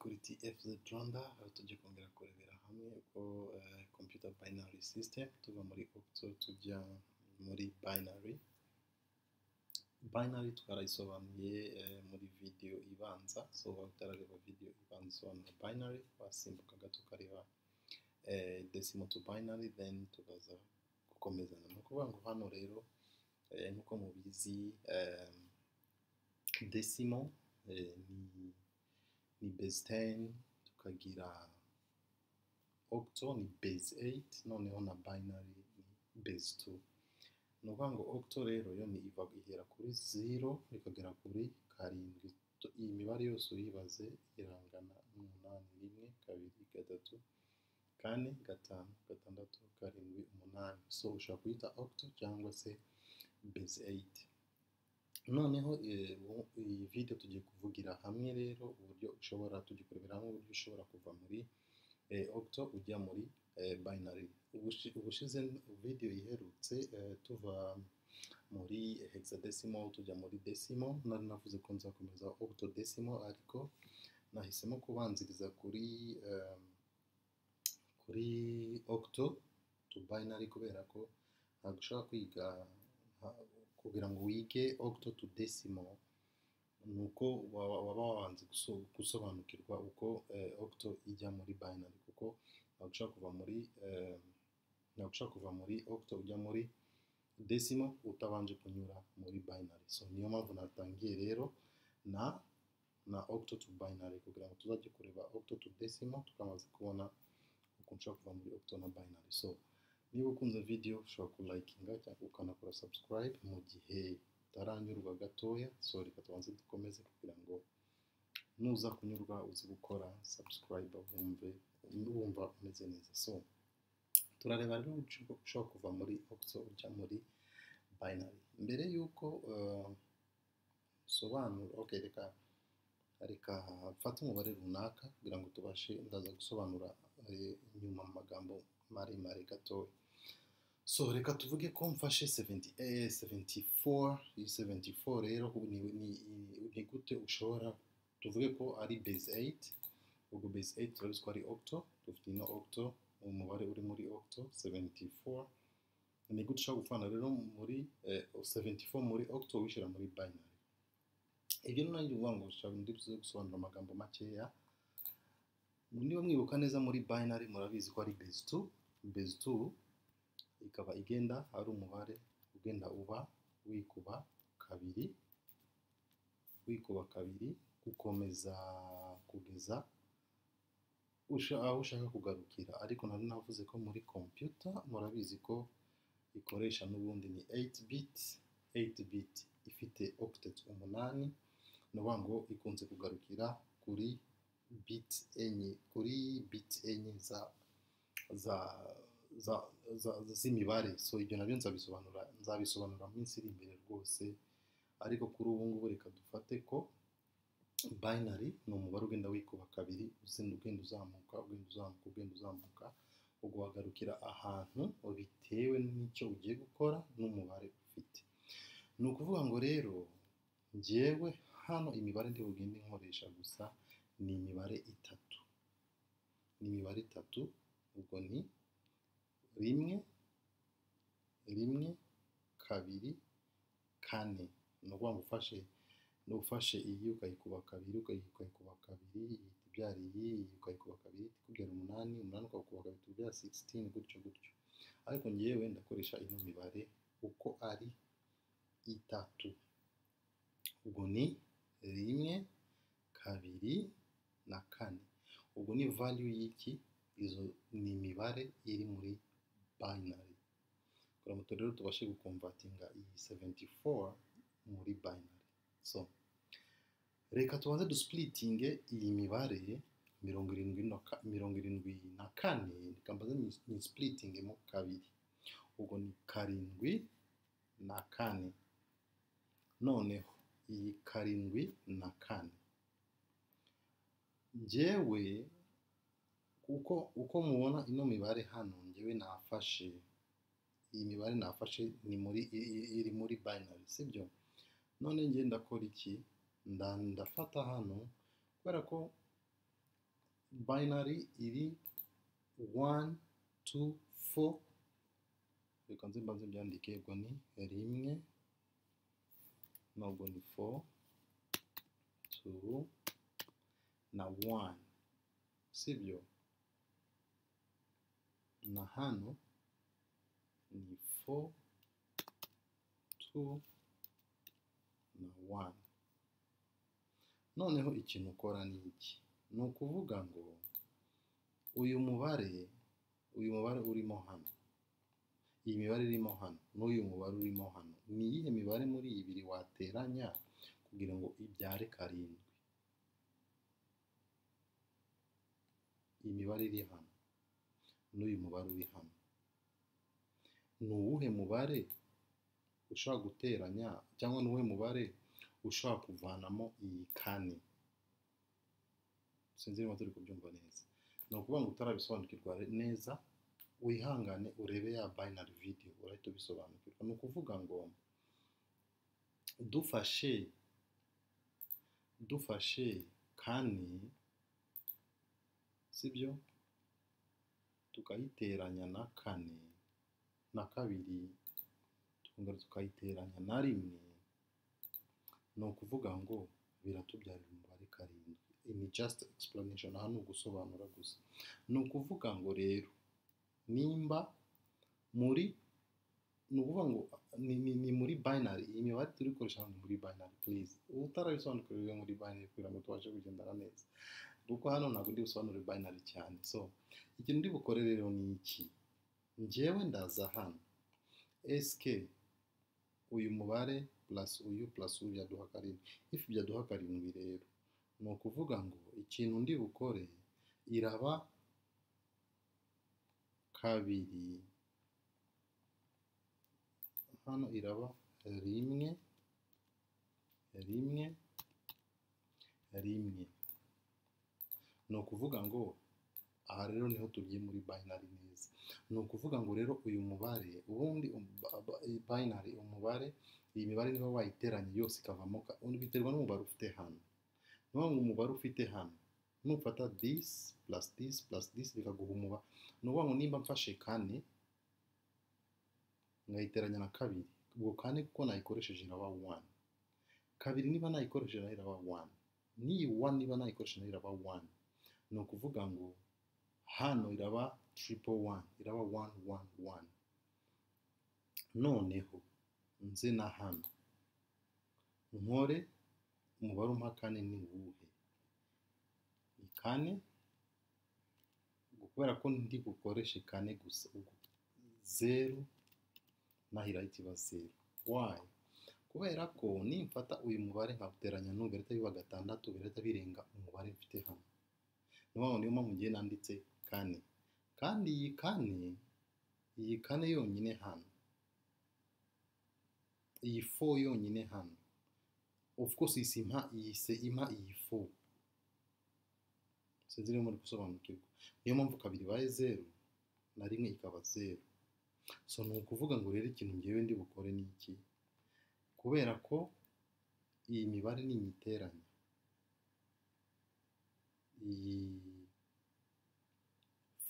kuri TFZ Rwanda, aho tujya kongera kurebera hamwe uko computer binary system tuva muri octal tujya muri binary. Binary twarayisobanuye muri video ibanza, so utarareba video ibanza isobanura binary wasimbuka gato ukareba decimal to binary, then tukaza gukomezana. Ni ukuvuga ngo hano rero nk'uko mubizi decimal ni base 10, tukagira octal ni base 8, noneho na binary ni base 2. Ni ukuvuga ngo octal rero yo ni ihera kuri 0 ikagera kuri karindwi. Iyi mibare yose uyibaze irangana n'umunani: 1, 2, 3, 4, 5, 6, 7, 8. So ushobora kuyita octal cyangwa se base 8. Noneho iyi video tugiye kuvugira hamwe rero uburyo ushobora tugikorera hamwe uburyo ushobora kuva muri octal ujya muri binary. Ubushize video iherutse tuva muri hexadecimal tujya muri decimal, nari navuze ko nzakomeza octodecimal, ariko nahisemo kubanziriza kuri octal to binary kubera ko ntabwo ushobora kwiga kugira ngo wige octal to decimal nuko waba wabanze gusobanukirwa uko octal ijya muri binary, kuko ntabwo ushaka kuva muri octal ujya muri decimal utabanje kunyura muri binary. So niyo mpamvu natangiye rero na octal to binary kugira ngo tuzajye kureba octal to decimal tukamaze kubona uko nshaka kuva muri octal na binary. So niba ukunze video ushobora kulikinga cyangwa ukanakora subscribe mu gihe utaranyurwa gatoya. So reka tubanze dukomeze kugira ngo nuza kunyurwa uzi gukora subscribe wumva umeze neza. So turareba rero ushobora kuva muri octal ujya muri binary. Mbere yuko sobanura, okay, reka mfate umubare runaka kugira ngo tubashe ndaza gusobanura nyuma mu magambo maremare gatoya. So reka tuvuge ko mfashe 74 rero ni gute ushobora tuvuge ko ari base 8. ubwo base 8 turabizi ko ari octal, dufite ino octal umubare uri muri octal 74. Ni gute ushobora gufana rero muri 74 muri octal wishyira muri binary. Ibyo nanjye uvuga ngo ndibyo gusobanura amagambo makeya. Niba mwibuka neza muri binary murabizi ko ari base 2. Base 2 ikaba igenda ari umubare ugenda uba wikuba kabiri gukomeza kugeza aho ushaka kugarukira. Ariko nari navuze ko muri computer murabizi ko ikoresha n'ubundi ni 8 bit ifite octet 8. Nuvuga ngo ikunze kugarukira kuri bit enye z'imibare. So ibyo nabyo nzabisobanura mu minsi iri imbere rwose, ariko kuri ubu ngubu reka dufate ko binary ni umubare ugenda wikuba kabiri ugenda uzamuka uguhagarukira ahantu bitewe n'icyo ugiye gukora n'umubare ufite. Ni ukuvuga ngo rero njyewe hano imibare ndi bugende nkoresha gusa ni imibare itatu. Ubwo ni 1, 2, 4. Ni ukuvuga ngo ufashe iyi ukayikuba kabiri ibyara iyi ukayikuba kabiri ikubyara 8 ukakuba kabiri ikubyara 16, gutyo. Ariko ngewe ndakoresha ino mibare uko ari itatu. Ubwo ni 1, 2 na 4. ubwo ni value y'iki? Izo ni imibare iri muri binary. Kugira ngo rero tubashe gukonvertinga iyi 74 muri binary. So reka tubanze dusplitinge iyi mibare 74. Nikambaza ni splitting mo kabiri. Ubwo ni 7 na 4. Noneho iyi 7 na 4 njyewe uko mubona ino mibare hano, njyewe nafashe iyi mibare iri muri binary, sibyo? None njye ndakora iki? Ndafata hano kubera ko binary iri 1 2 4, reka nze mbanze byandike, ubwo ni rimwe, nubwo ni 4 2 na 1, sibyo? Na hano ni 4 2 na 1. Noneho ikintu ukora ni iki? Ni ukuvuga ngo uyu mubare urimo hano, iyi mibare irimo hano n'uyu mubare urimo hano, ni iyihe mibare muri ibiri wateranya kugira ngo ibyare karindwi? Iyi mibare iri hano n'uyu mubare uri hano, ni uwuhe mubare ushobora guteranya, cyangwa ni uwuhe mubare ushobora kuvanamo iyi kane? Sinzi niba turi kubyumva neza. Ni ukuvuga ngo utarabisobanukirwa neza, wihangane urebe ya binary video urahita ubisobanukirwa. Ni ukuvuga ngo dufashe kane, sibyo, tukayiteranya na kane na kabiri, tukongera tukayiteranya na rimwe, ni ukuvuga ngo biratubyarira umubare karindwi. Ni just explanation, hano ugusobanura gusa. Ni ukuvuga ngo rero nimba muri, ni ukuvuga ngo ni muri binary, iyi mibare turi gukoresha hano muri binary, please utarabisobanukirwa muri binary kugira ngo tubashe kugendana neza, kuko hano ntabwo ndi busobanure binary cyane. So ikintu ndi bukore rero ni iki? Njyewe ndaza hano, eske uyu mubare plus uyu byaduha karindwi. If byaduha karindwi rero, ni ukuvuga ngo ikintu ndi bukore iraba kabiri, hano iraba rimwe rimwe rimwe. Ni ukuvuga ngo aha rero niho tugiye muri binary neza. Ni ukuvuga ngo rero uyu mubare ubundi binary, umubare, iyi mibare niba wayiteranya yose ikavamo, biterwa n'umubare ufite hano. Niba umubare ufite hano, nufata this plus this plus this bikaguha umubare. Ni ukuvuga ngo nimba mfashe kane ngayiteranya na kabiri, ubwo kane kuko nayikoresheje iraba 1, kabiri niba nayikoresheje nayo iraba 1, n'iyi 1 niba nayikoresheje nayo iraba 1. Ni ukuvuga ngo hano iraba triple 1, iraba 1 1 1. Noneho nze na hano nkore umubare umpa kane ni uwuhe? Ni kane, kubera ko ndi bukoreshe kane gusa, ubwo 0 naho irahita iba 0. Why? Kubera ko nimfata uyu mubare nkawuteranya n'uyu birahita biba gatandatu, birahita birenga umubare mfite hano. Niyo mpamvu ngiye nanditse kane, kandi iyi kane yonyine hano, iyi 4 yonyine hano, of course impa iyi 4. Sinzi niba muri gusobanukirwa. Niyo mpamvu kabiri ibaye 0 na rimwe ikaba 0. So ni ukuvuga ngo rero ikintu ngewe ndi bukore ni iki? Kubera ko iyi mibare ni imiteranya, iyi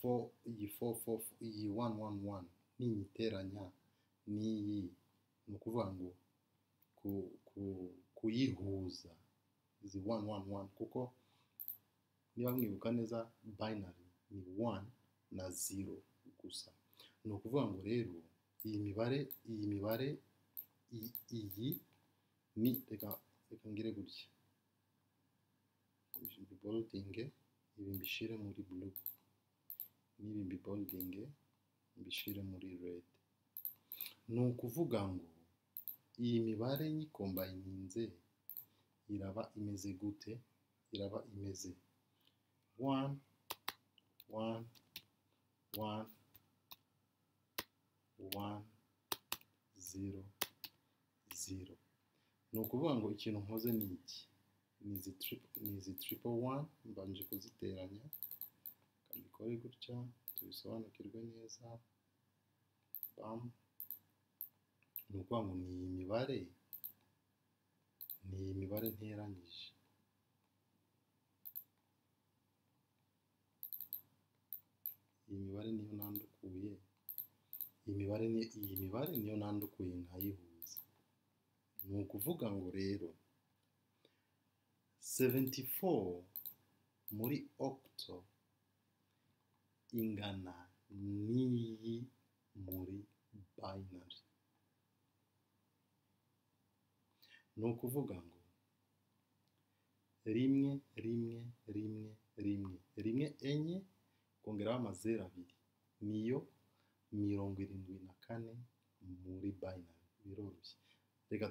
4 iyi 1 1 1 ni imiteranya n'iyi, ni ukuvuga ngo kuyihuza izi 1 1 1, kuko niba mwibuka neza binary ni 1 na 0 gusa. Ni ukuvuga ngo rero iyi mibare iyi ni, reka ngire gutya, bolding ibi mbishire muri blue, n'ibi bolding mbishire muri red. Ni ukuvuga ngo iyi mibare nyikombayininze iraba imeze gute? Iraba imeze 1 1 1 1 0 0. Ni ukuvuga ngo ikintu nkoze ni iki? Ni izi triple 1 mbanje kuziteranya, kabikore gutya tubisobanukirwe neza. Bam. Ni ukuvuga ngo ni imibare nteranyije. iyi mibare niyo nandukuye, iyi mibare niyo nandukuye nkayihuza. Ni ukuvuga ngo rero 74 muri octal ingana n'iyi muri binary. Ni ukuvuga ngo rimwe enye kongeraho amazeru abiri niyo 74 muri binary. Biroroshye. Reka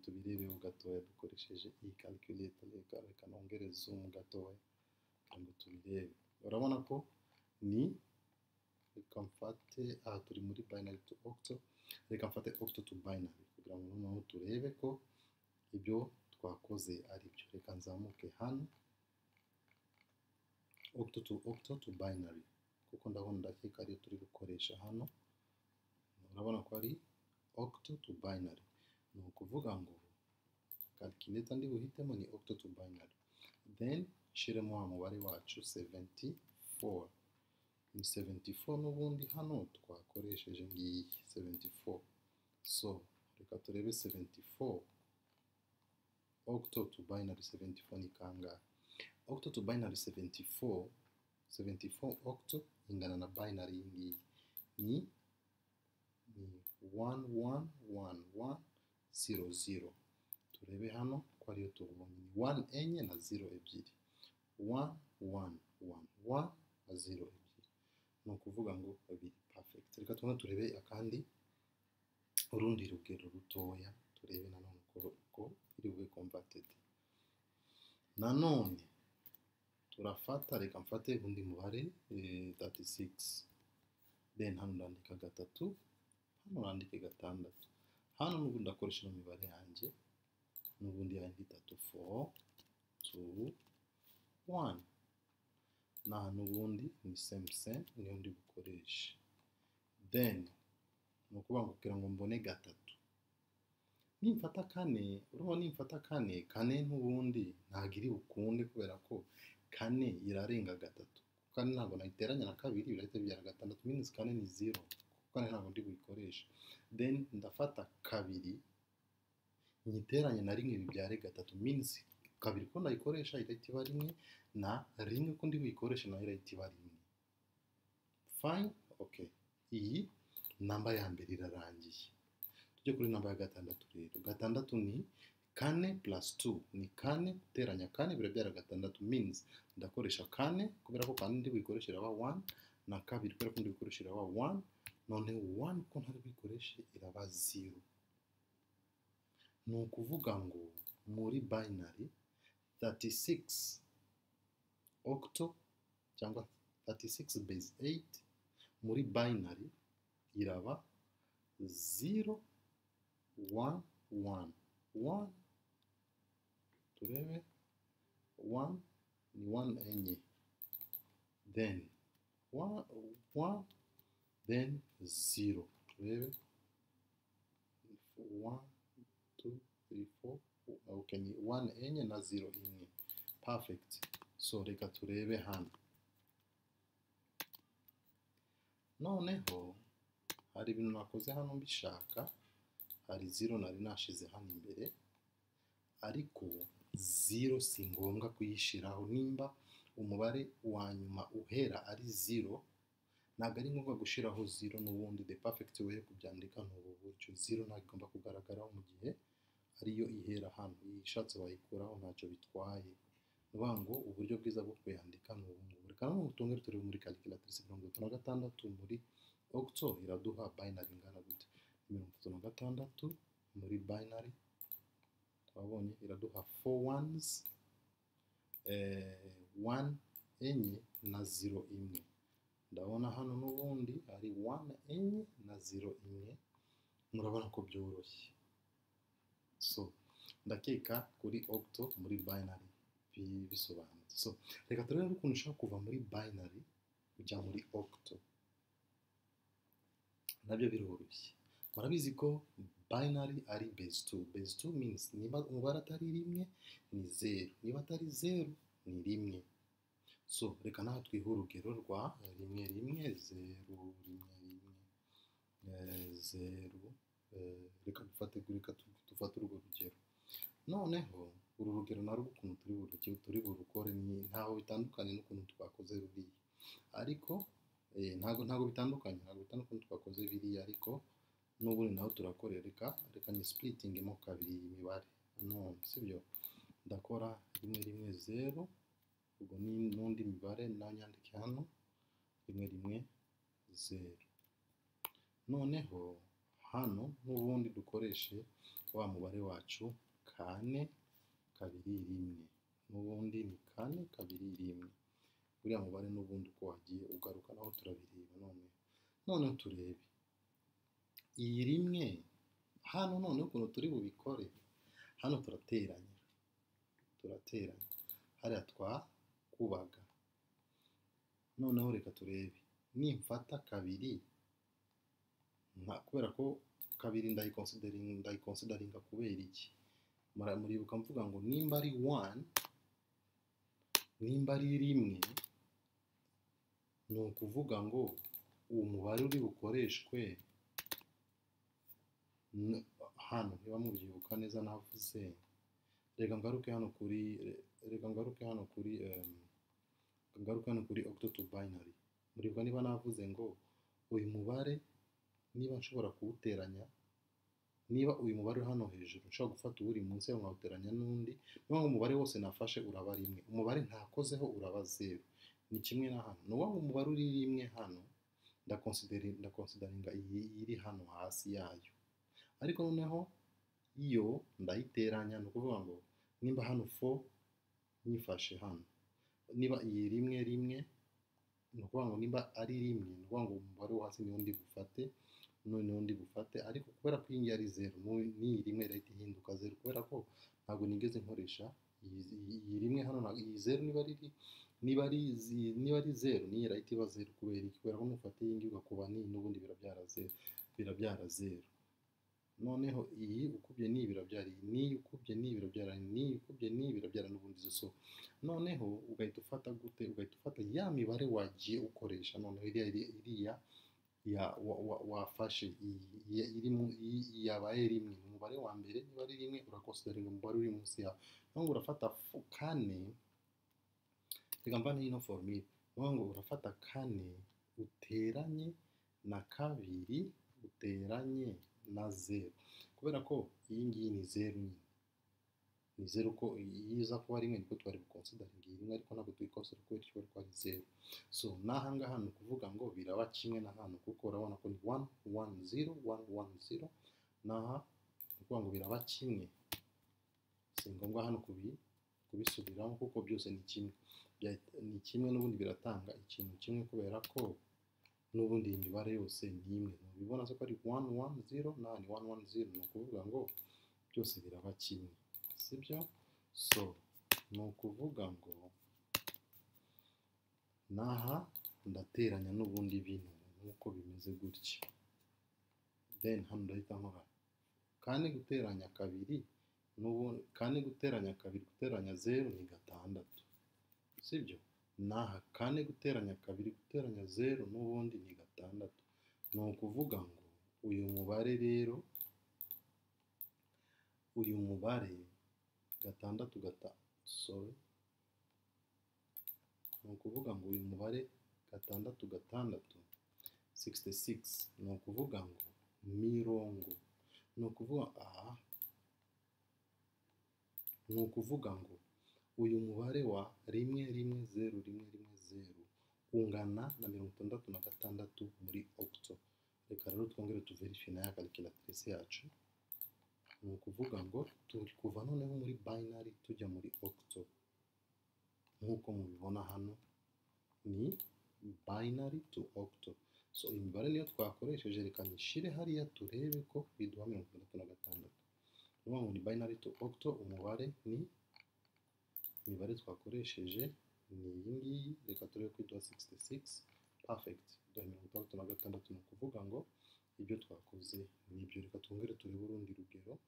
tubirebeho gatoya dukoresheje iyi calculator. Reka nongere zoom gatoya kugira ngo tubirebe. Urabona ko ni, reka mfate aha turi muri binary to octal, reka mfate octal to binary kugira ngo noneho turebe ko ibyo twakoze ari byo. Reka nzamuke hano octal to binary kuko ndabona ndakeka ariyo turi gukoresha hano. Urabona ko ari octal to binary. Ni ukuvuga ngo calculator ndi buhitemo ni octal to binary, then shiremo wa mubare wacu 74. Ni 74 n'ubundi hano twakoresheje ngiyi 74. So reka turebe 74 octal to binary. 74 ni kangahe? Octal to binary 74 octal ingana na binary ngiyi ni 111100. Turebe hano ko ariyo tubonye 1 enye na 0 ebyiri. 1111 na 0 ebyiri. Ni ukuvuga ngo biri perfect. Reka turebe akandi urundi rugero rutoya, turebe nanone ko iri bube converted. Nanone turafata, reka mfate undi mubare 36, then hano ndandika gatatu, hano ndandike gatandatu. Hano n'ubundi ndakoresha imibare yanjye, n'ubundi yandi 3 4 2 1. Na n'ubundi ni same niyo ndi bukoresha. Then ni ukuvuga ngo kugira ngo mbone gatatu, nimfata kane, urabona nimfata kane n'ubundi ntabwo iri bukunde kubera ko kane irarenga gatatu. Kane ntabwo nayiteranya na kabiri birahita bibyara gatandatu, means kane ni 0. Kane ntabwo ndi buyikoresha. Then ndafata kabiri nyiteranye na rimwe bibyare gatatu, means kabiri ko ndayikoresha irahita iba rimwe, na rimwe ko ndi buyikoresha nayo irahita iba rimwe. Fine, okay. Iyi namba ya mbere irarangiye. Tujye kuri namba ya gatandatu rero. Gatandatu ni kane plus 2 ni kane guteranya kane birabyara gatandatu, means ndakoresha kane kubera ko kane ndi buyikoresha iraba 1, na kabiri kubera ko ndi buyikoresha iraba 1, none 1 ko ntari buyikoresha iraba 0. Ni ukuvuga ngo muri binary 36 octal cyangwa 36 base 8 muri binary iraba 0 1 1 1. Turebe 1 ni 1 enye, then 1 then 0. Turebe 1 2 3 4. Okay, ni 1 enye na 0 imwe. Perfect. So reka turebe hano. Noneho hari ibintu nakoze hano mbishaka. Hari 0 nari nashize hano imbere, ariko 0 si ngombwa kuyishiraho. Nimba umubare wa nyuma uhera ari 0, ntabwo ari ngombwa gushiraho 0 n'ubundi. The perfect way kubyandika ni ubu buryo. 0 ntabwo igomba kugaragaraho mu gihe ariyo ihera hano. Iyi ishatse wayikuraho ntacyo bitwaye. Nuvuga ngo uburyo bwiza bwo kuyandika ni ubu ngubu. Reka none tungere turi muri calculator. 36 muri octal iraduha binary ingana gute? 36 muri binary twabonye iraduha 4 ones, 1 enye na 0 imwe. Ndabona hano n'ubundi ari 1 enye na 0 imwe. Murabona ko byoroshye. So ndakeka kuri octal muri binary bisobanutse. So reka turebe ukuntu ushaka kuva muri binary ujya muri octal. Nabyo biroroshye. Murabizi ko binary ari base 2. Base 2 means niba umubare atari rimwe ni 0, niba atari 0 ni rimwe. So reka naho twiha urugero rwa rimwe rimwe zeru rimwe rimwe zeru reka dufate urwo rugero. Noneho uru rugero narwo ukuntu turi burukore ntaho bitandukanye n'ukuntu twakoze ruriya, ariko ntago bitandukanye n'ukuntu twakoze biriya, ariko n'ubundi naho turakorera. Reka ni splitingemo kabiri iyi mibare none, sibyo? Ndakora rimwe rimwe zeru, ubwo n'undi mibare nayo nyandike hano rimwe rimwe zeru. Noneho hano n'ubundi dukoreshe wa mubare wacu kane kabiri rimwe, n'ubundi ni kane kabiri rimwe. Uriya mubare n'ubundi uko wagiye ugaruka naho turabireba. Noneho turebe iyi rimwe hano, noneho ukuntu turi bubikore hano turateranya hariya twakubaga. Noneho reka turebe nimfata kabiri, kubera ko kabiri ndayikonsideringa kubera iki? Muribuka mvuga ngo nimba ari 1, nimba ari rimwe, ni ukuvuga ngo uwo mubare uri bukoreshwe hano. Niba mubyibuka neza navuze, reka ngaruke hano kuri octo to binary. Muribuka niba navuze ngo uyu mubare niba nshobora kuwuteranya, niba uyu mubare hano hejuru nshobora gufata uri munsi yawo nkawuteranya n'undi, niba umubare wose nafashe uraba rimwe, umubare ntakozeho uraba zeru. Ni kimwe na hano, nuba umubare uri rimwe hano ndakonsideringa iyi iri hano hasi yayo, ariko noneho iyo ndayiteranya. Ni ukuvuga ngo nimba hano 4 nyifashe hano, niba iyi rimwe rimwe, ni ukuvuga ngo nimba ari rimwe, ni ukuvuga ngo umubare wo hasi niwo ndi bufate, noneho ndi bufate, ariko kubera ko iyi ari zeru n'iyi rimwe irahita ihinduka zeru, kubera ko ntabwo nigeze nkoresha iyi rimwe hano. Iyi zeru niba ari zeru niyi irahita iba zeru. Kubera ko nufata iyi ngiyi ugakuba n'iyi, n'ubundi birabyara zeru. Noneho iyi ukubye n'iyi birabyara iyi, n'iyi ukubye n'iyi birabyara n'iyi, ukubye n'iyi birabyara n'ubundi zo. Noneho ugahita ufata gute? Ugahita ufata ya mibare wagiye ukoresha, noneho iriya wafashe yabaye rimwe, umubare wa mbere niba ari rimwe urakonsideringa umubare uri munsi yawo. Noneho urafata kane, reka mvane ino formule. Noneho urafata kane uteranye na kabiri uteranye na zeru, kubera ko iyi ngiyi ni zeru nyine, ni zeru. Ko iza kuba rimwe niko twari bukonsideringa iyi rimwe, ariko ntabwo tuyikonsidera kubera ikibazo ko ari zeru. So n'ahangaha ni ukuvuga ngo biraba kimwe na hano, kuko urabona ko ni 1 1 0 1 1 0. N'aha ni ukuvuga ngo biraba kimwe, si ngombwa hano kubisubiramo kuko byose ni kimwe, n'ubundi biratanga ikintu kimwe, kubera ko n'ubundi iyi mibare yose ni imwe. Mubibona ko ari 1 1 0 n'aha ni 1 1 0, ni ukuvuga ngo byose biraba kimwe, sibyo? So ni ukuvuga ngo n'aha ndateranya n'ubundi bintu nk'uko bimeze gutya, then hano ndahita nkora kane guteranya kabiri, n'ubundi kane guteranya kabiri guteranya zeru ni gatandatu, sibyo? N'aha kane guteranya kabiri guteranya zeru n'ubundi ni gatandatu. Ni ukuvuga ngo uyu mubare rero, uyu mubare gatandatu ni ukuvuga ngo uyu mubare gatandatu 66, ni ukuvuga ngo mirongo, ni ukuvuga ngo uyu mubare wa rimwe rimwe zeru rimwe rimwe zeru ungana na 66 muri octo. Reka rero twongere tuverifie na ya calculatrice yacu. Ni ukuvuga ngo turi kuva noneho muri binary tujya muri octo, nk'uko mubibona hano ni binary to octo. So imibare niyo twakoresheje, reka nishire hariya turebe ko biduha 66. Ngo ni binary to octo, umubare ni imibare twakoresheje ni iyi ngiyi. Reka turebe ko iduha 66. Perfect, iduha 66. Ni ukuvuga ngo ibyo twakoze nibyo. Reka twongere turebe urundi rugero.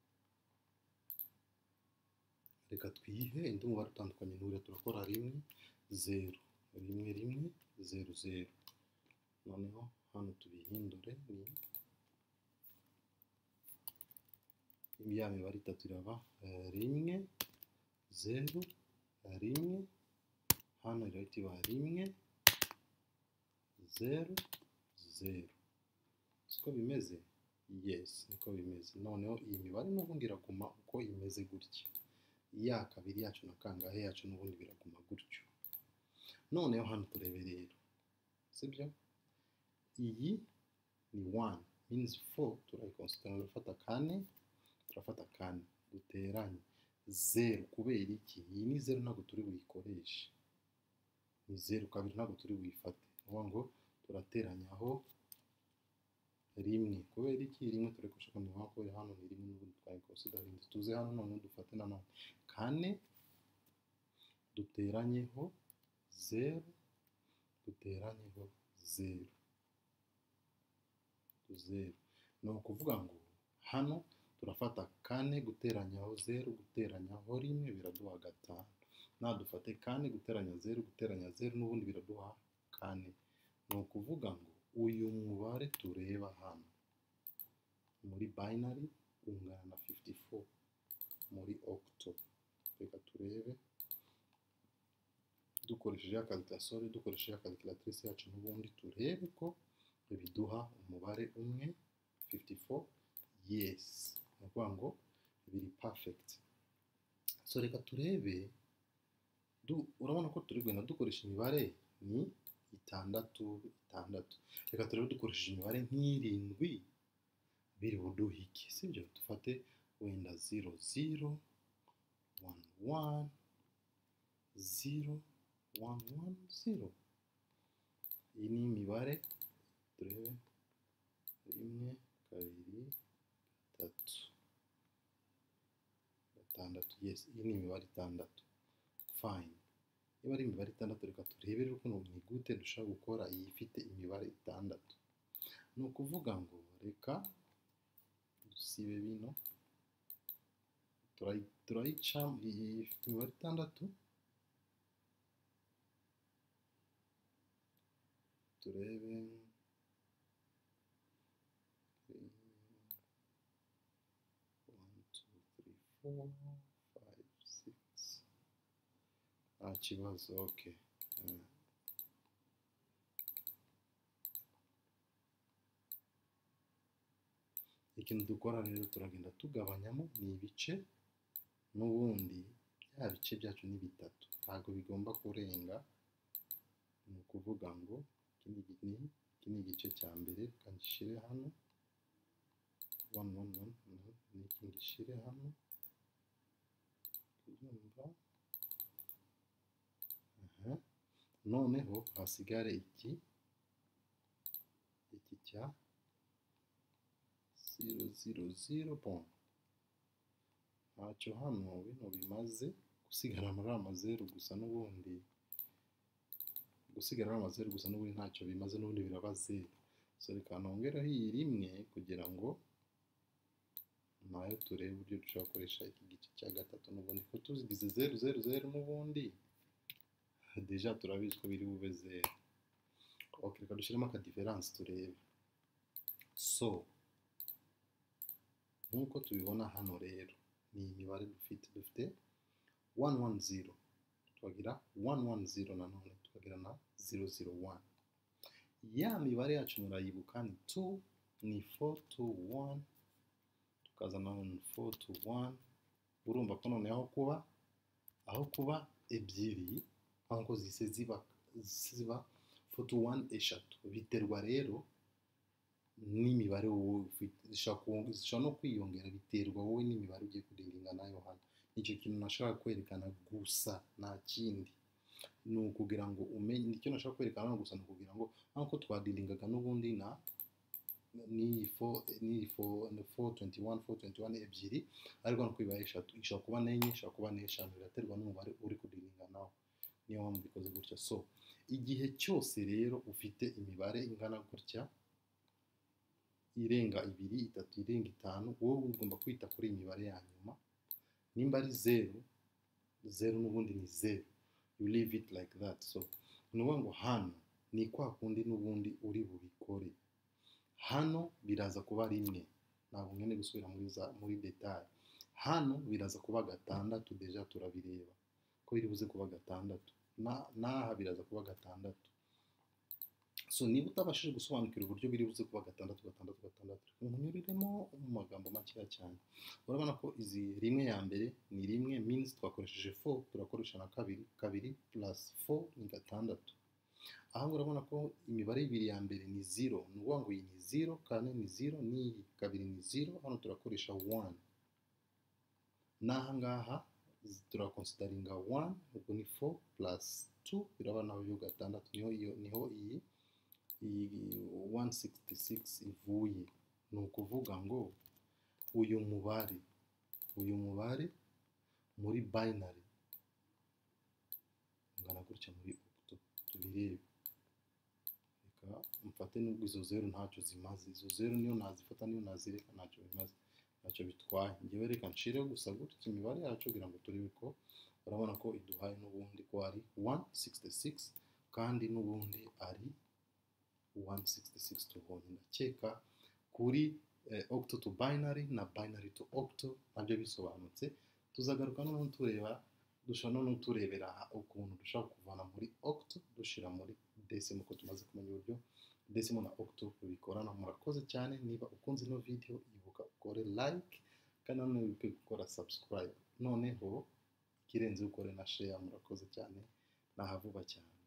Reka twihe indi mubare utandukanye n'uriya. Turakora rimwe zeru rimwe rimwe 0 0. Noneho hano tubihindure ni ya mibare itatu iraba rimwe 0 rimwe, hano irahita iba rimwe 0 0. Siko bimeze? Yes, niko bimeze. Noneho iyi mibare n'ubundi iraguma uko imeze gutya. Ya kabiri yacu na kangahe yacu n'ubundi biraguma gutyo. Noneho hano turebe rero, sibyo? Iyi ni 1 means 4, turayikonsiderana, turafata kane duteranye 0 kubera iki? Iyi ni 0 ntabwo turi buyikoreshe, ni 0 kabiri ntabwo turi buyifate, uvuga ngo turateranyaho rimwe. Kubera iki? Rimwe turikoresha ko niho kubera hano ni rimwe n'ubundi twayikonsiderana. Tuze hano none dufate na none kane duteranyeho 0 duteranyeho 0 0. Ni ukuvuga ngo hano turafata kane guteranyaho 0 guteranyaho rimwe biraduha 5. Dufate kane guteranya 0 guteranya 0 n'ubundi biraduha kane. Ni ukuvuga ngo uyu mubare tureba hano muri binary ungana na 54 muri octal. Reka turebe dukoresheje calculatrice yacu n'ubundi turebe ko biduha umubare umwe 54. Yes, ni ukuvuga ngo biri perfect. So reka turebe, urabona ko turi kugenda dukoresha imibare ni 6. Reka turebe dukoresheje imibare nk'irindwi biri buduhe iki, sibyo? Dufate wenda 0 0 1 1 0 1 1 0. Iyi ni imibare turebe 1 2 3 4 5. Yes, iyi ni imibare 6. Fine. Niba ari imibare 6, reka turebe rero ukuntu ni gute dushaka gukora iyi ifite imibare 6. Ni ukuvuga ngo reka dusibe bino, turayica ifite imibare 6. Turebe 1 2 3 4 5 6. Nta kibazo. Okay. Ikintu dukora rero turagenda tugabanyamo ni ibice, n'ubundi bya bice byacu ni 3, ntabwo bigomba kurenga. Ni ukuvuga ngo iki ni igice cya mbere, kandi gishire hano 1 1 1, n'iki gishire hano kubyumva. Noneho hasigare iki cya 0 0 0. Bon, ntacyo hano bino bimaze gusigara muri amazeru gusa, n'ubundi ntacyo bimaze, n'ubundi biraba 0. So reka nongeraho iyi rimwe kugira ngo nayo turebe uburyo dushobora gukoresha iki gice cya 3, n'ubundi ko tuzigize 0 0 0 n'ubundi deja turabizi ko biri bube 0. Okay, reka dushyiremo aka difference turebe. So nkuko tubibona hano rero ni imibare dufite 1 1 0, tukagira 1 1 0 nanone tukagira na 0 0 1. Ya mibare yacu murayibuka ni 2 ni 4 2 1, tukaza na 4 2 1. Urumva ko none aho kuba ebyiri nko zise ziba 4 2 1 eshatu. Biterwa rero n'imibare wowe zishobora no kwiyongera, biterwa wowe n'imibare ugiye kudiringa nayo hano. Nicyo kintu nashaka kwerekana gusa, nta kindi. Ni ukugira ngo umenye icyo nashaka kwerekana gusa, ni ukugira ngo nkuko twadiringaga n'ubundi na ni 421 ebyiri, ariko no kwibaye eshatu, ishobora kuba n'enye, ishobora kuba n'eshanu, biraterwa n'umubare uri kudiringa nawe. Niyo mpamvu bikoze gutya. So igihe cyose rero ufite imibare ingana gutya, irenga 2 3 irenga 5, wowe ugomba kwita kuri imibare ya nyuma. Nimba ari 0 0 n'ubundi ni 0, you leave it like that. So ni ukuvuga ngo hano ni kwa kundi n'ubundi uri bubikore. Hano biraza kuba rimwe, ntabwo nkeneye gusubira muri detail. Hano biraza kuba gatandatu, deja turabireba ko biri buze kuba gatandatu, n'aha biraza kuba gatandatu. So niba utabashije gusobanukira uburyo biri buze kuba gatandatu, umunyuriremo mu magambo makeya cyane. Urabona ko izi rimwe ya mbere ni rimwe, means twakoresheje 4, turakoresha na kabiri plus 4 ni gatandatu. Aha urabona ko imibare ibiri ya mbere ni 0, ni ukuvuga ngo iyi ni 0, kane ni 0, n'iyi kabiri ni 0, hano turakoresha 1. N'aha ngaha turakonsidaringa 1, ubwo ni 4 plus 2, birabana aho gatandatu, niho iyi 166 ivuye. Ni ukuvuga ngo uyu mubare muri binary ungana gutya muri octo. Tubirebe, reka mfate nubwo izo 0 ntacyo zimaze, izo 0 niyo nazifata niyo nazireka ntacyo bimaze, ntacyo bitwaye. Ngewe reka nshireho gusa gutya imibare yacu kugira ngo turebe ko, urabona ko iduhaye n'ubundi ko ari 166 kandi n'ubundi ari 166 tubonye. Ndakeka kuri octo to binary na binary to octo nabyo bisobanutse. Tuzagaruka noneho turebera ukuntu dushaka kuvana muri octo dushira muri decimal, ko tumaze kumenya uburyo decimal na octo bikorana. Murakoze cyane. Niba ukunze ino video ibuka ukore like kandi nanone wibuke gukora subscribe, noneho ikirenze ukore na share. Murakoze cyane, nahavuba cyane.